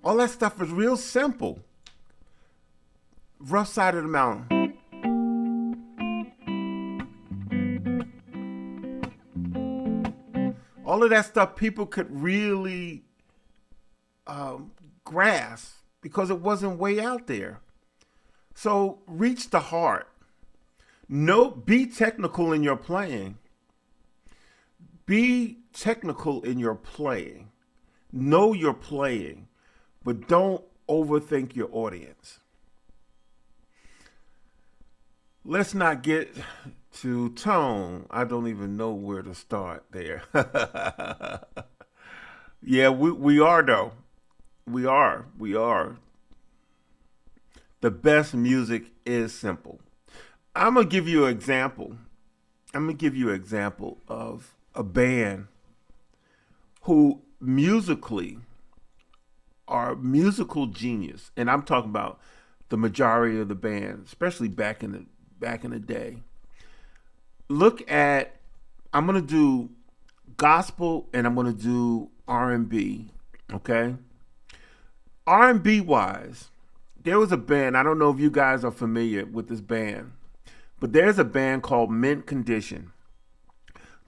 [SPEAKER 1] All that stuff is real simple. Rough Side of the Mountain. All of that stuff people could really grasp because it wasn't way out there. So reach the heart. Be technical in your playing. Be technical in your playing. Know your playing, but don't overthink your audience. Let's not get to tone. I don't even know where to start there. Yeah, we are though. We are. The best music is simple. I'm going to give you an example. Of a band who musically are musical genius. And I'm talking about the majority of the band, especially back in the day. I'm going to do gospel and I'm going to do R&B, okay? R&B wise, there was a band, I don't know if you guys are familiar with this band, but there's a band called Mint Condition.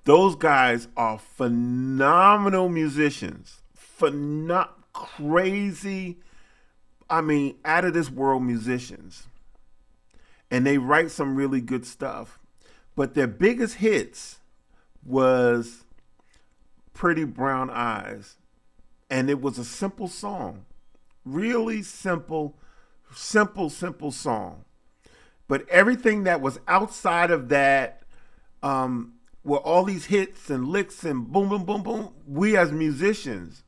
[SPEAKER 1] Those guys are phenomenal musicians, crazy, out of this world musicians. And they write some really good stuff. But their biggest hits was Pretty Brown Eyes. And it was a simple song. Really simple song. But everything that was outside of that, were all these hits and licks and boom, boom, boom, boom. We as musicians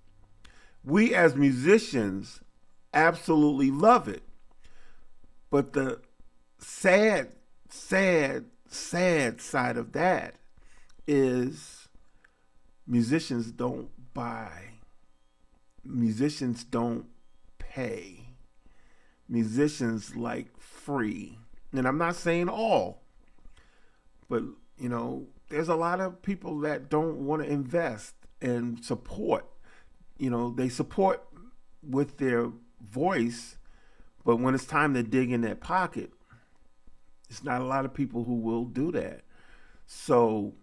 [SPEAKER 1] absolutely love it. But the sad sad side of that is musicians don't buy. Musicians don't pay. Musicians like free. And I'm not saying all, but there's a lot of people that don't want to invest and support. They support with their voice, but when it's time to dig in their pocket, it's not a lot of people who will do that. So,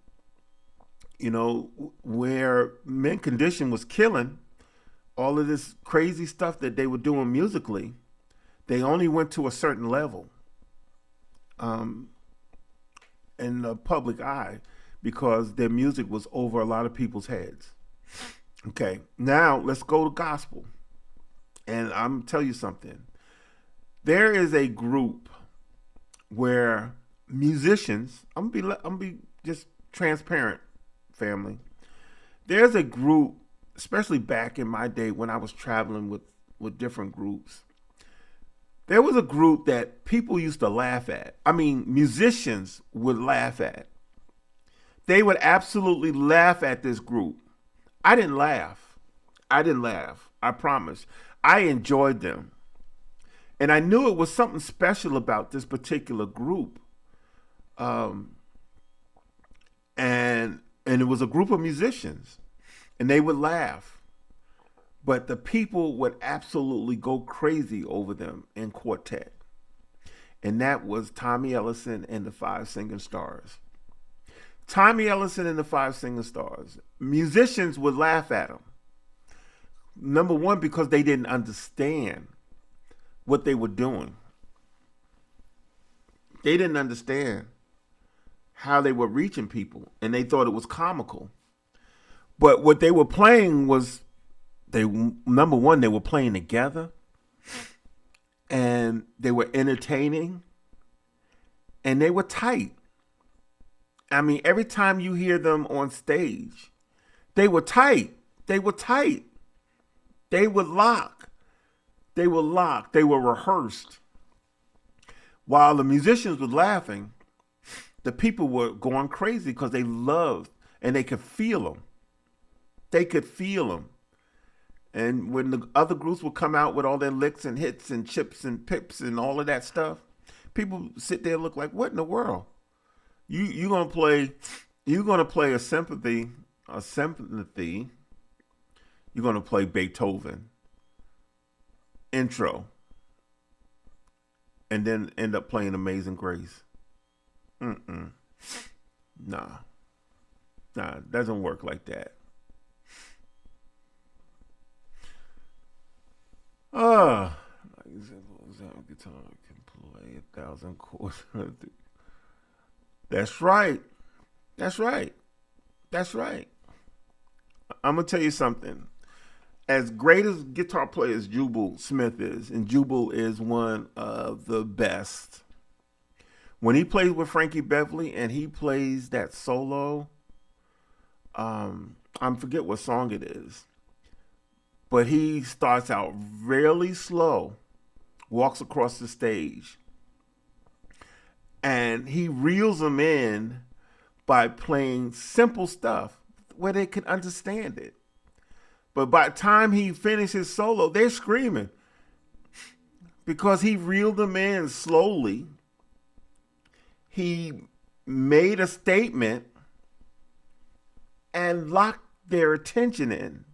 [SPEAKER 1] where Mint Condition was killing all of this crazy stuff that they were doing musically, they only went to a certain level in the public eye because their music was over a lot of people's heads. Okay, now let's go to gospel. And I'm tell you something. There is a group where musicians, I'm gonna be just transparent, family. There's a group, especially back in my day when I was traveling with different groups. There was a group that people used to laugh at. I mean, musicians would laugh at. They would absolutely laugh at this group. I didn't laugh. I promise. I enjoyed them. And I knew it was something special about this particular group. And it was a group of musicians. And they would laugh. But the people would absolutely go crazy over them in quartet. And that was Tommy Ellison and the Five Singing Stars. Tommy Ellison and the Five Singing Stars. Musicians would laugh at them. Number one, because they didn't understand what they were doing. They didn't understand how they were reaching people, and they thought it was comical. But what they were playing was, number one, they were playing together, and they were entertaining, and they were tight. I mean, every time you hear them on stage, they were tight. They were tight. They would lock. They were locked. They were rehearsed. While the musicians were laughing, the people were going crazy because they loved and they could feel them. They could feel them. And when the other groups would come out with all their licks and hits and chips and pips and all of that stuff, people sit there and look like, what in the world? You're gonna play a symphony. You're gonna play Beethoven intro, and then end up playing Amazing Grace. Nah, it doesn't work like that. Like guitar can play 1,000 chords. That's right. I'm gonna tell you something. As great as guitar player as Jubal Smith is, and Jubal is one of the best. When he plays with Frankie Beverly and he plays that solo, I forget what song it is, but he starts out really slow, walks across the stage, and he reels them in by playing simple stuff where they can understand it. But by the time he finishes solo, they're screaming because he reeled them in slowly. He made a statement and locked their attention in.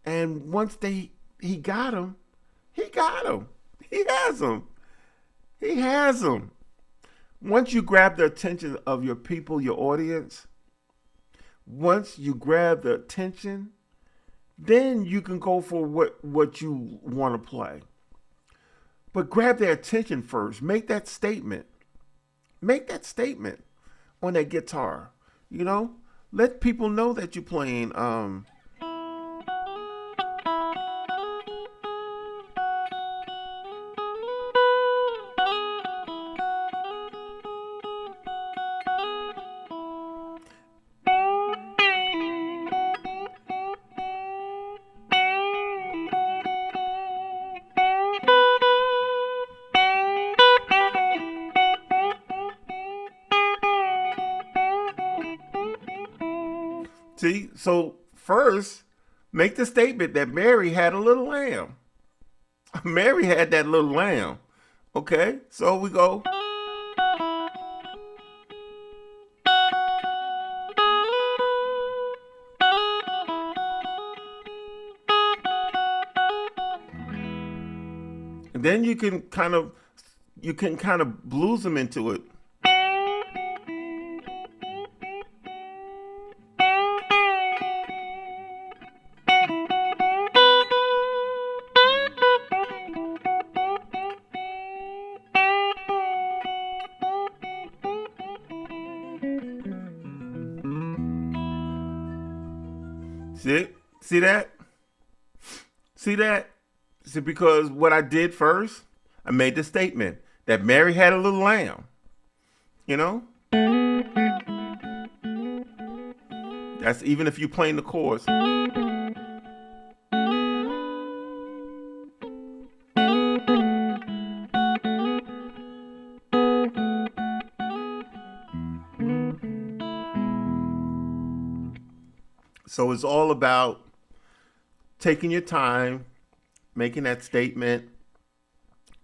[SPEAKER 1] And once he got them, he got them. He has them. He has them. Once you grab the attention of your people, your audience, once you grab the attention, then you can go for what you want to play. But grab their attention first. Make that statement. Make that statement on that guitar. Let people know that you're playing See, so first, make the statement that Mary had a little lamb. Mary had that little lamb. Okay, so we go. And then you can kind of blues them into it. See? See that? See that? See, because what I did first, I made the statement that Mary had a little lamb. You know? That's even if you playing the chorus. So it's all about taking your time, making that statement,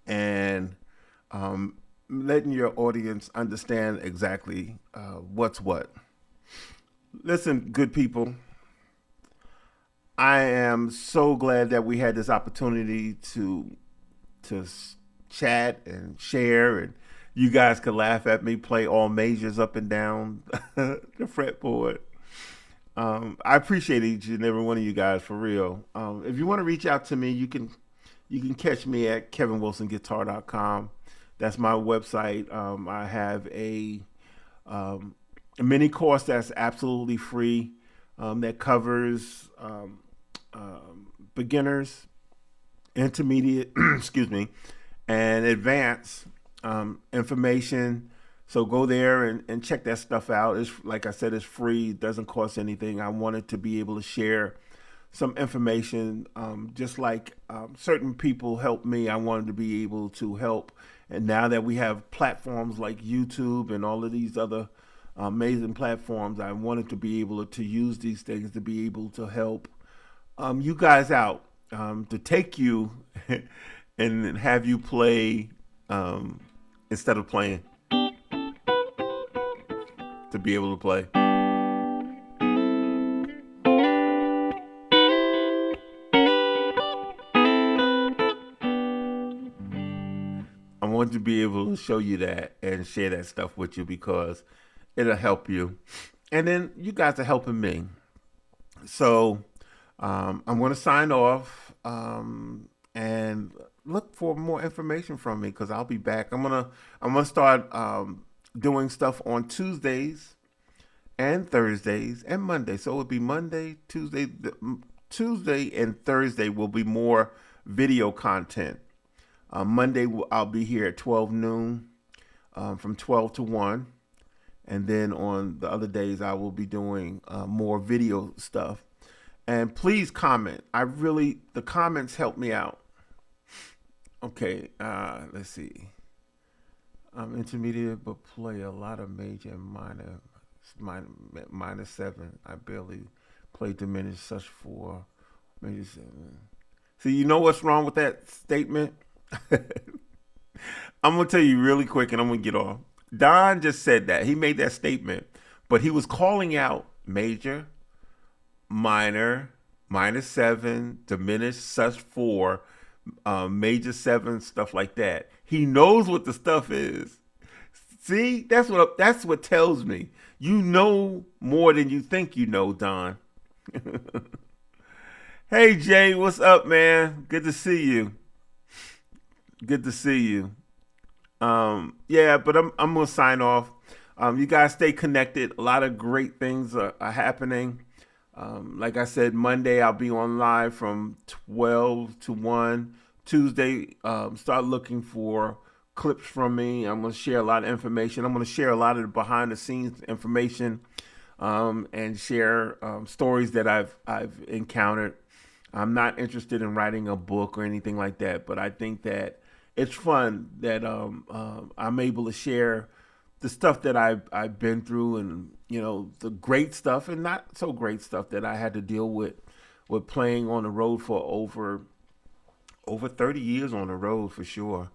[SPEAKER 1] and letting your audience understand exactly what's what. Listen, good people, I am so glad that we had this opportunity to chat and share, and you guys could laugh at me play all majors up and down the fretboard. I appreciate each and every one of you guys, for real. If you want to reach out to me, you can catch me at kevinwilsonguitar.com. That's my website. I have a mini course that's absolutely free that covers beginners, intermediate, excuse me, and advanced information. So go there and check that stuff out. It's, like I said, it's free. It doesn't cost anything. I wanted to be able to share some information, just like certain people helped me. I wanted to be able to help. And now that we have platforms like YouTube and all of these other amazing platforms, I wanted to be able to use these things to be able to help you guys out, to take you and have you play instead of playing. To be able to play. I want to be able to show you that and share that stuff with you because it'll help you. And then you guys are helping me. So I'm going to sign off and look for more information from me because I'll be back. I'm gonna start doing stuff on Tuesdays and Thursdays and Monday. So it'll be Monday, Tuesday, and Thursday will be more video content. Monday I'll be here at 12 noon, from 12 to 1. And then on the other days I will be doing more video stuff. And please comment. The comments help me out. Okay, let's see. I'm intermediate, but play a lot of major and minor 7. I barely play diminished such 4, major 7. See, you know what's wrong with that statement? I'm going to tell you really quick and I'm going to get off. Don just said that. He made that statement, but he was calling out major, minor, minor 7, diminished such 4, major 7, stuff like that. He knows what the stuff is. See, that's what tells me you know more than you think you know, Don. Hey Jay, what's up, man? Good to see you. Good to see you. Yeah, but I'm gonna sign off. You guys stay connected. A lot of great things are happening. Like I said, Monday I'll be on live from 12 to 1. Tuesday, start looking for clips from me. I'm going to share a lot of information. I'm going to share a lot of the behind the scenes information, and share stories that I've encountered. I'm not interested in writing a book or anything like that, but I think that it's fun that I'm able to share the stuff that I've been through, and the great stuff and not so great stuff that I had to deal with playing on the road for over 30 years on the road for sure.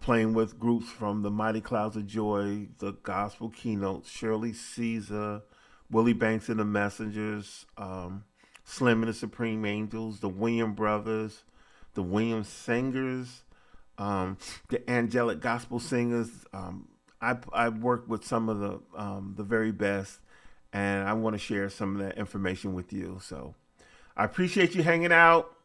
[SPEAKER 1] Playing with groups from the Mighty Clouds of Joy, the Gospel Keynotes, Shirley Caesar, Willie Banks and the Messengers, Slim and the Supreme Angels, the Williams Brothers, the Williams Singers, the Angelic Gospel Singers. I worked with some of the very best, and I want to share some of that information with you. So I appreciate you hanging out.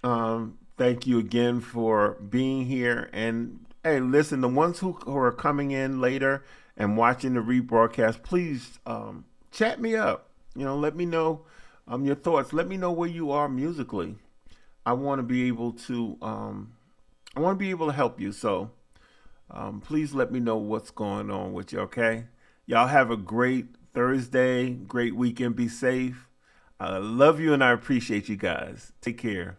[SPEAKER 1] Thank you again for being here. And hey, listen, the ones who are coming in later and watching the rebroadcast, please chat me up. Let me know your thoughts. Let me know where you are musically. I want to be able to help you. So please let me know what's going on with you. Okay, y'all have a great Thursday, great weekend. Be safe. I love you and I appreciate you guys. Take care.